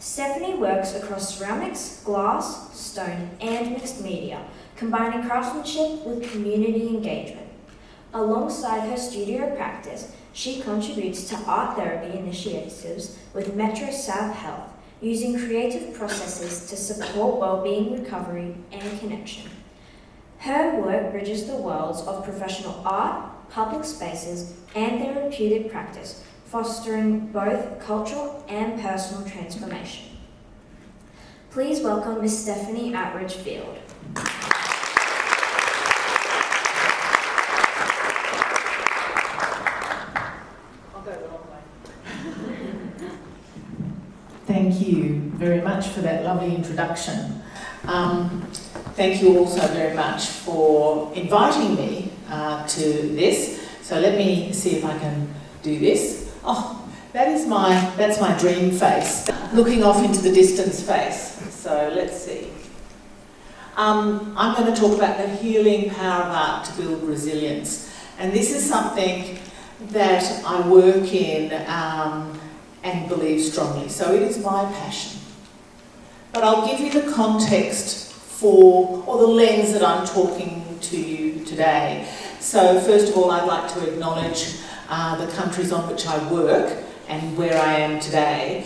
Stephanie works across ceramics, glass, stone, and mixed media, combining craftsmanship with community engagement. Alongside her studio practice, she contributes to art therapy initiatives with Metro South Health, using creative processes to support wellbeing, recovery, and connection. Her work bridges the worlds of professional art, public spaces, and therapeutic practice, fostering both cultural and personal transformation. Please welcome Ms. Stephanie Outridge-Field. Thank you very much for that lovely introduction. Thank you also very much for inviting me to this. So let me see if I can do this. Oh, that's my dream face, looking off into the distance face. So let's see. I'm going to talk about the healing power of art to build resilience. And this is something that I work in and believe strongly. So it is my passion. But I'll give you the context or the lens that I'm talking to you today. So first of all, I'd like to acknowledge the countries on which I work and where I am today.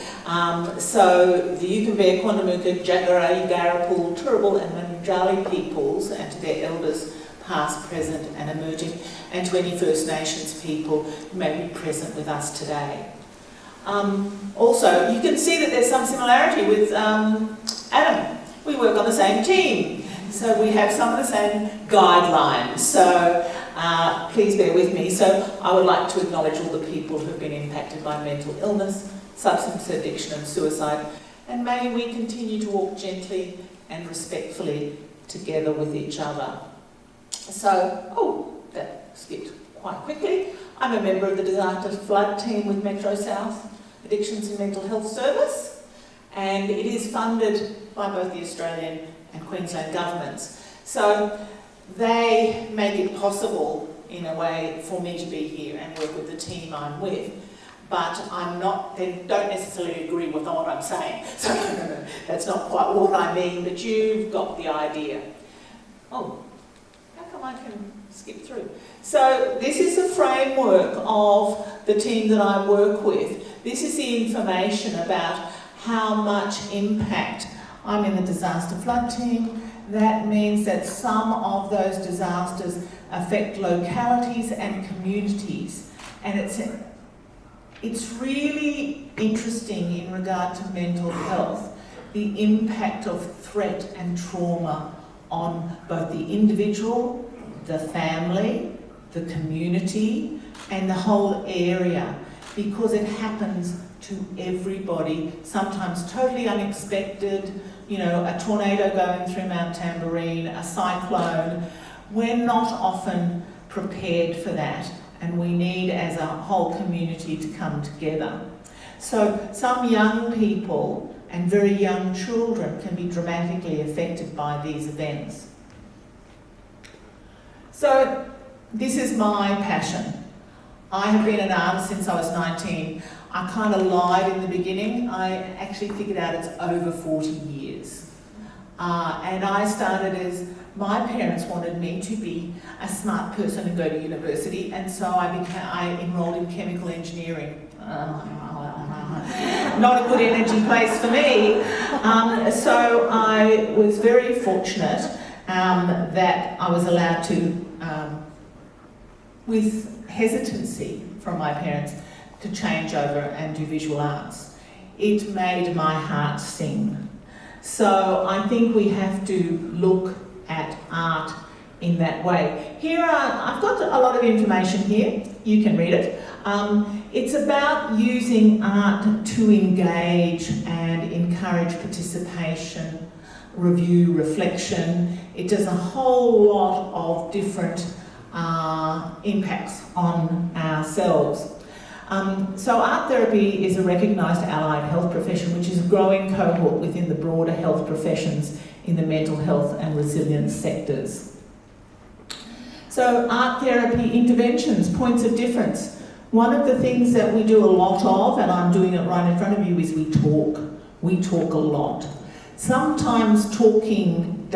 So the Yugambeh, Quandamooka, Jagera, Yarrapul, Turrbal and Manjali peoples, and to their elders past, present and emerging, and to any First Nations people who may be present with us today. Also, you can see that there's some similarity with Adam. We work on the same team, so we have some of the same guidelines. So please bear with me. So I would like to acknowledge all the people who have been impacted by mental illness, substance addiction and suicide, and may we continue to walk gently and respectfully together with each other. So, that skipped quite quickly. I'm a member of the Disaster Flood Team with Metro South Addictions and Mental Health Service, and it is funded by both the Australian and Queensland governments. So they make it possible in a way for me to be here and work with the team I'm with, but they don't necessarily agree with what I'm saying. So no, that's not quite what I mean, but you've got the idea. Oh, how come I can skip through? So this is the framework of the team that I work with. This is the information about how much impact. I'm in the disaster flood team. That means that some of those disasters affect localities and communities. And it's really interesting in regard to mental health, the impact of threat and trauma on both the individual, the family, the community, and the whole area, because it happens to everybody, sometimes totally unexpected, a tornado going through Mount Tamborine, a cyclone. We're not often prepared for that, and we need, as a whole community, to come together. So some young people and very young children can be dramatically affected by these events. So this is my passion. I have been an artist since I was 19. I kind of lied in the beginning. I actually figured out it's over 40 years. And I started as my parents wanted me to be a smart person and go to university, and so I enrolled in chemical engineering. Not a good energy place for me. So I was very fortunate that I was allowed to, with hesitancy from my parents, to change over and do visual arts. It made my heart sing. So I think we have to look at art in that way. I've got a lot of information here. You can read it. It's about using art to engage and encourage participation, review, reflection. It does a whole lot of different impacts on ourselves. So art therapy is a recognised allied health profession, which is a growing cohort within the broader health professions in the mental health and resilience sectors. So art therapy interventions, points of difference. One of the things that we do a lot of, and I'm doing it right in front of you, is we talk. We talk a lot. Sometimes talking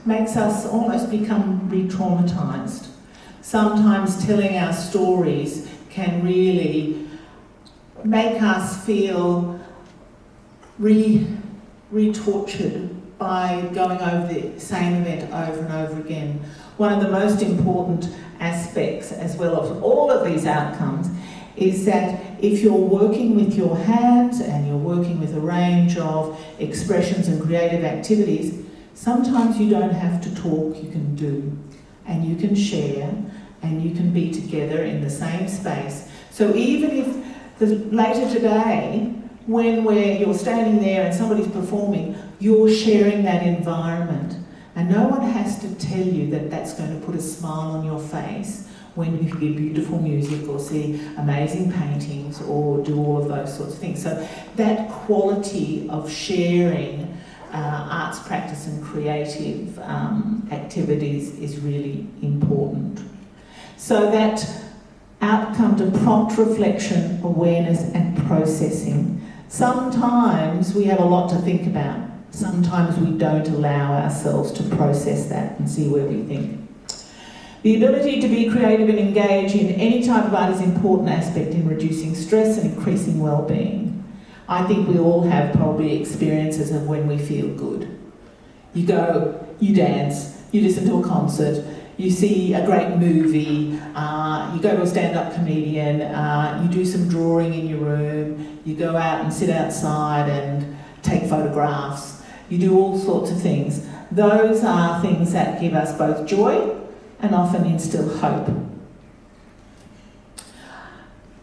makes us almost become re-traumatised. Sometimes telling our stories can really make us feel re-tortured by going over the same event over and over again. One of the most important aspects, as well as all of these outcomes, is that if you're working with your hands and you're working with a range of expressions and creative activities, sometimes you don't have to talk, you can do, and you can share, and you can be together in the same space. So even if later today, when you're standing there and somebody's performing, you're sharing that environment, and no one has to tell you that that's going to put a smile on your face when you hear beautiful music or see amazing paintings or do all of those sorts of things. So that quality of sharing arts practice and creative activities is really important. So that outcome to prompt reflection, awareness and processing. Sometimes we have a lot to think about. Sometimes we don't allow ourselves to process that and see where we think. The ability to be creative and engage in any type of art is an important aspect in reducing stress and increasing well-being. I think we all have probably experiences of when we feel good. You go, you dance, you listen to a concert, you see a great movie, you go to a stand-up comedian, you do some drawing in your room, you go out and sit outside and take photographs, you do all sorts of things. Those are things that give us both joy and often instill hope.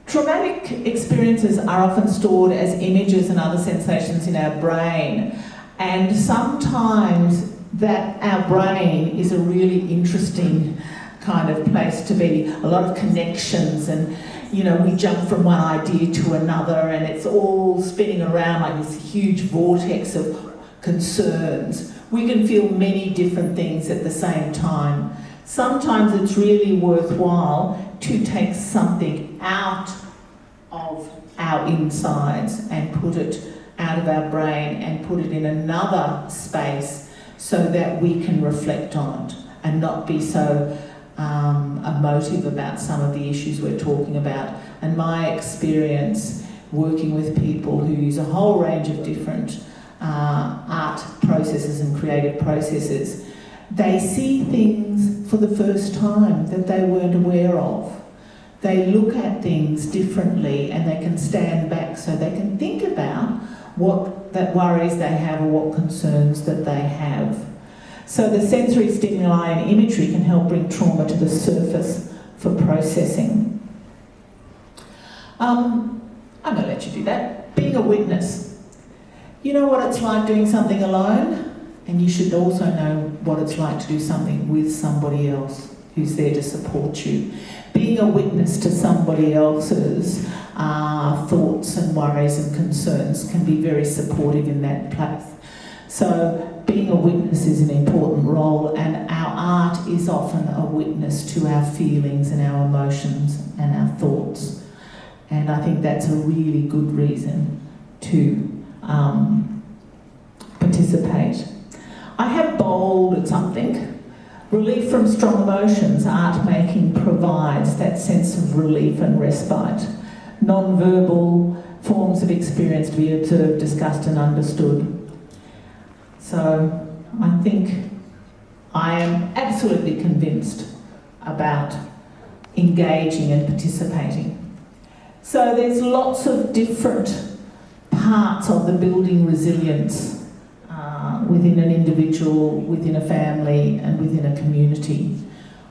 Traumatic experiences are often stored as images and other sensations in our brain, and sometimes that our brain is a really interesting kind of place to be. A lot of connections, and we jump from one idea to another, and it's all spinning around like this huge vortex of concerns. We can feel many different things at the same time. Sometimes it's really worthwhile to take something out of our insides and put it out of our brain and put it in another space so that we can reflect on it and not be so emotive about some of the issues we're talking about. And my experience working with people who use a whole range of different art processes and creative processes, they see things for the first time that they weren't aware of. They look at things differently and they can stand back so they can think about what that worries they have or what concerns that they have. So the sensory stimuli and imagery can help bring trauma to the surface for processing. I'm going to let you do that. Being a witness. You know what it's like doing something alone? And you should also know what it's like to do something with somebody else who's there to support you. Being a witness to somebody else's thoughts and worries and concerns can be very supportive in that place. So being a witness is an important role, and our art is often a witness to our feelings and our emotions and our thoughts. And I think that's a really good reason to participate. I have bolded something. Relief from strong emotions. Art making provides that sense of relief and respite. Non-verbal forms of experience to be observed, discussed and understood. So I think I am absolutely convinced about engaging and participating. So there's lots of different parts of the building resilience within an individual, within a family and within a community.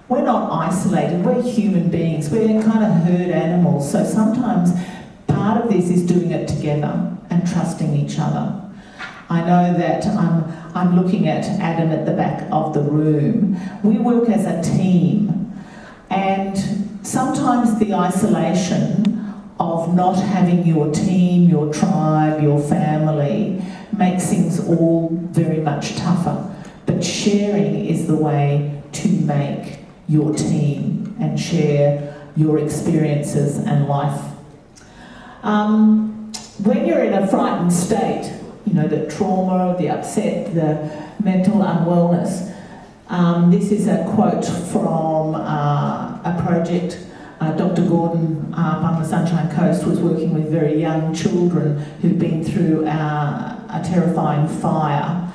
We're not isolated, we're human beings, we're kind of herd animals, so sometimes part of this is doing it together and trusting each other. I know that I'm looking at Adam at the back of the room. We work as a team, and sometimes the isolation of not having your team, your tribe, your family makes things all very much tougher. But sharing is the way to make your team and share your experiences and life. when you're in a frightened state, you know, the trauma, the upset, the mental unwellness, this is a quote from a project. Dr. Gordon up on the Sunshine Coast was working with very young children who'd been through a terrifying fire,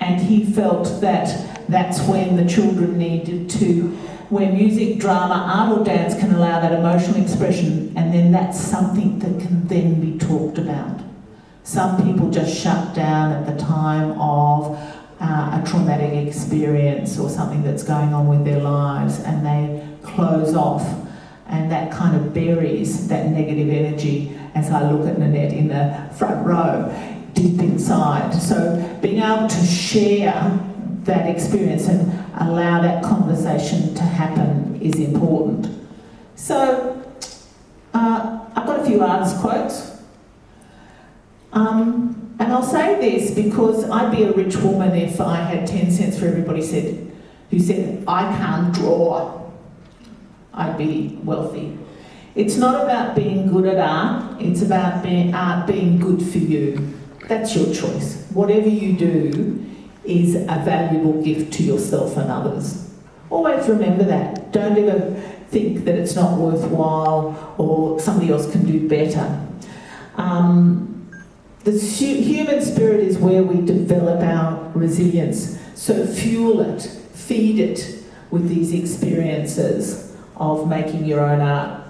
and he felt that that's when the children needed to, where music, drama, art or dance can allow that emotional expression, and then that's something that can then be talked about. Some people just shut down at the time of a traumatic experience or something that's going on with their lives, and they close off, and that kind of buries that negative energy, as I look at Nanette in the front row, deep inside. So being able to share that experience and allow that conversation to happen is important. So I've got a few artist quotes. And I'll say this because I'd be a rich woman if I had 10 cents for everybody who said, I can't draw. I'd be wealthy. It's not about being good at art, it's about art being good for you. That's your choice. Whatever you do is a valuable gift to yourself and others. Always remember that. Don't ever think that it's not worthwhile or somebody else can do better. The human spirit is where we develop our resilience. So fuel it, feed it with these experiences of making your own art.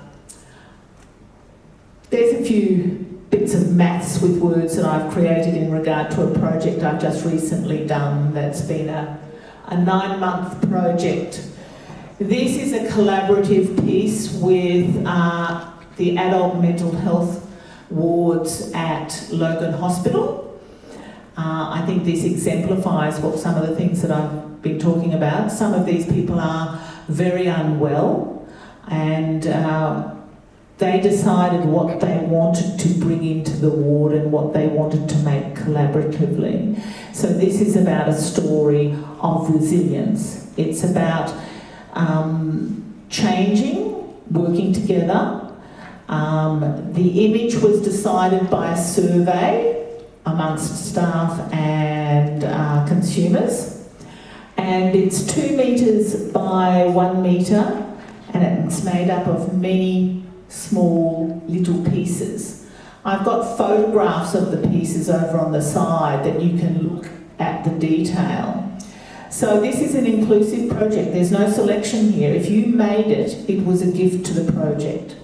There's a few bits of maths with words that I've created in regard to a project I've just recently done that's been a 9-month project. This is a collaborative piece with the adult mental health wards at Logan Hospital. I think this exemplifies what some of the things that I've been talking about. Some of these people are very unwell, and they decided what they wanted to bring into the ward and what they wanted to make collaboratively. So this is about a story of resilience. It's about changing, working together. The image was decided by a survey amongst staff and consumers, and it's 2 metres by 1 metre, and it's made up of many small little pieces. I've got photographs of the pieces over on the side that you can look at the detail. So this is an inclusive project. There's no selection here. If you made it, it was a gift to the project.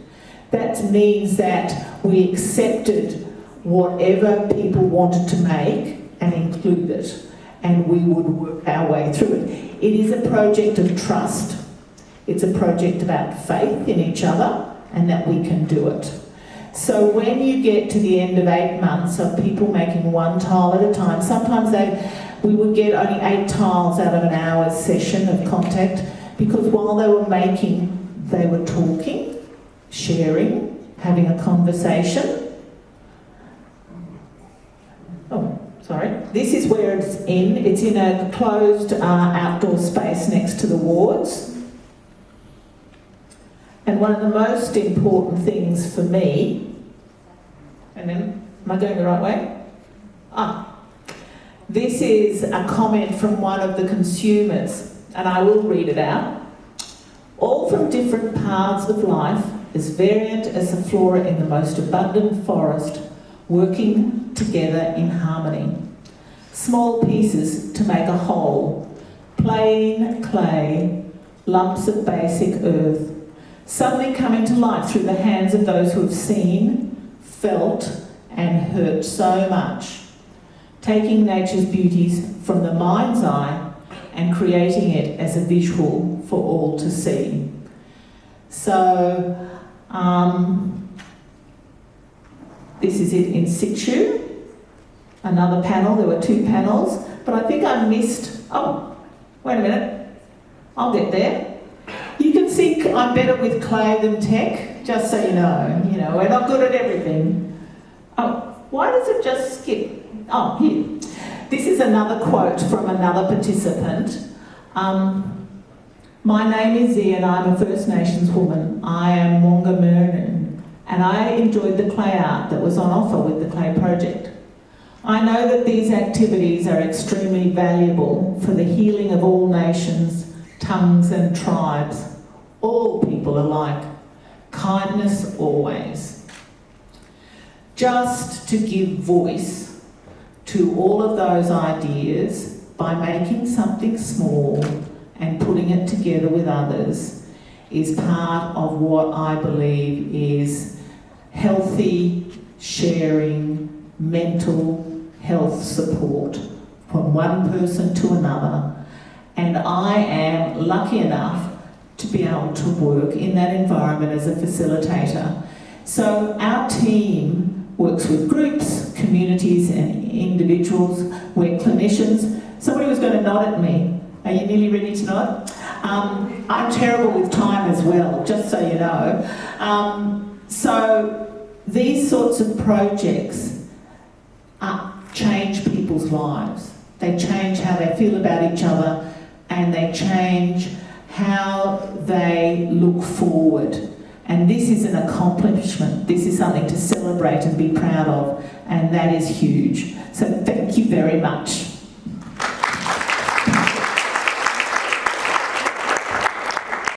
That means that we accepted whatever people wanted to make and include it, and we would work our way through it. It is a project of trust. It's a project about faith in each other and that we can do it. So when you get to the end of 8 months of people making one tile at a time, sometimes we would get only 8 tiles out of an hour's session of contact, because while they were making, they were talking, sharing, having a conversation. Oh, sorry. This is where it's in. It's in a closed outdoor space next to the wards. And one of the most important things for me, and then, am I going the right way? This is a comment from one of the consumers, and I will read it out. All from different paths of life, as variant as the flora in the most abundant forest, working together in harmony. Small pieces to make a whole, plain clay, lumps of basic earth, suddenly coming to life through the hands of those who have seen, felt, and hurt so much, taking nature's beauties from the mind's eye and creating it as a visual for all to see. So, this is it in situ. Another panel, there were 2 panels, but I think I missed, oh, wait a minute, I'll get there. You can see I'm better with clay than tech, just so you know, we're not good at everything. Oh, why does it just skip? Oh, here. This is another quote from another participant. My name is Z and I'm a First Nations woman. I am Wongamernu, and I enjoyed the clay art that was on offer with the clay project. I know that these activities are extremely valuable for the healing of all nations, tongues and tribes, all people alike. Kindness always. Just to give voice to all of those ideas by making something small and putting it together with others is part of what I believe is healthy sharing, mental health support from one person to another. And I am lucky enough to be able to work in that environment as a facilitator. So our team works with groups, communities and individuals. We're clinicians. Somebody was going to nod at me. Are you nearly ready to nod? I'm terrible with time as well, just so you know. So these sorts of projects change people's lives. They change how they feel about each other, and they change how they look forward. And this is an accomplishment. This is something to celebrate and be proud of, and that is huge. So thank you very much.